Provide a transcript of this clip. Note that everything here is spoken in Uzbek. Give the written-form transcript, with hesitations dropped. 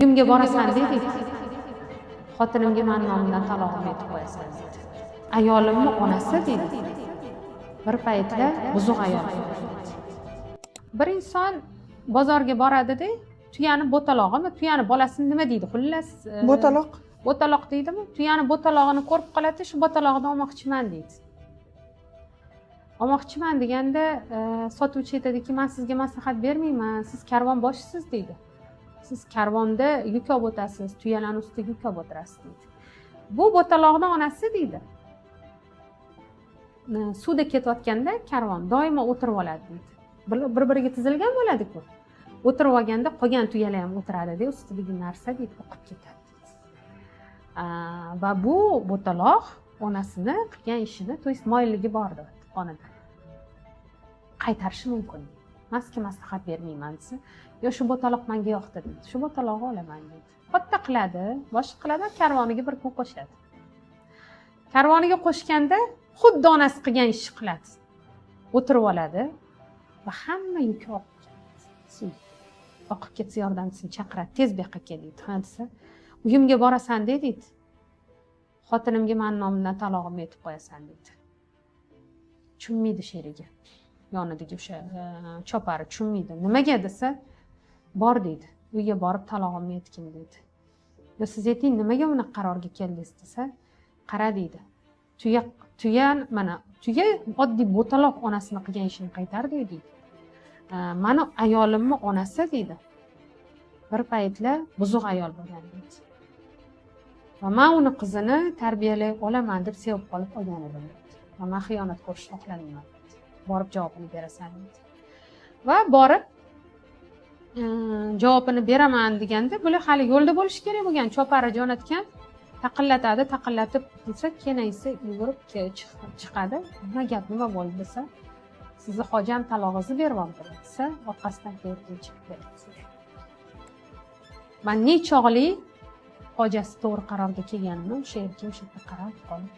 Uyimga borasan dedik. Xotinimga men nomimdan talog'im aytib qo'yasan dedi. Ayolimni onasi dedi. Bir paytlar buzuq ayol. Bir inson bozorga boradi-da, tuyani bo'talog'imi, tuyani bolasini nima deydi? Xullas, Bo'taloq. bo'taloq deydimi? Tuyani bo'talog'ini ko'rib qoladi, shu bo'talog'ini olmoqchiman deydi. Olmoqchiman deganda, sotuvchi aytadiki, men sizga maslahat bermayman, siz karvon boshisiz deydi. Siz karvonda yuk olib o'tasiz, tuyalarni ustiga yuk olib o'tirasiz deydi. Bu bo'taloqni onasi deydi. Suvda ketayotganda karvon doimo o'tirib oladi deydi. Bir-biriga tizilgan bo'ladi-ku. O'tirib olganda qolgan tuyalar ham o'tiradi-da, ustidagi narsa deydi, oqib ketadi deydi. Va bu bo'taloq onasini qilgan ishini, to есть moyilligi bor edi xonada. Qaytarishi mumkin. Men sizga maslahat bermayman desa, yo shu bo'taloq menga yoqdi dedi. Shu bo'taloqni olaman dedi. Katta qiladi, boshqa qiladi, karvoniga bir kun qo'shadi. Karvoniga qo'shganda xuddi onasi qilgan ishni qiladi. O'tirib oladi va hamma yuki oqib ketsa yordamchisini chaqiradi, tez bu yoqqa kel deydi. Ha desa, uyimga borasan deydi. Xotinimga men nomimdan talog'imni aytib qo'yasan deydi. Tushunmaydi she'riga. Yonidagi o'sha chopari tushunmaydi. Nimaga desa, bor deydi. Uyga borib talog'imni aytgin deydi. Yo siz ayting, nimaga buni qarorga keldingiz desa, qara deydi. Tuya mana tuya oddiy bo'taloq onasini qilgan ishini qaytardi deydi. Mani ayolimni onasi deydi. Bir paytlar buzuq ayol bo'lgan deydi. Va men uni qizini tarbiyalay olaman deb sevib qolib olgan edim deydi. Va men xiyonat ko'rishni xohlamayman. Borib javobini berasan deydi. Va borib javobini beraman deganda, bular hali yo'lda bo'lish kerak bo'lgan. Chopari jo'natgan, taqillatadi, taqillatib desa, kenaysa yugurib chiqadi. Nima gap, nima bo'ldi desa, sizni hojam talog'ingizni berib oldi desa, orqasidan chiqib keldi. Men nechog'li hojasi to'g'ri qarorga kelganini o'sha yerga qarab qoldim.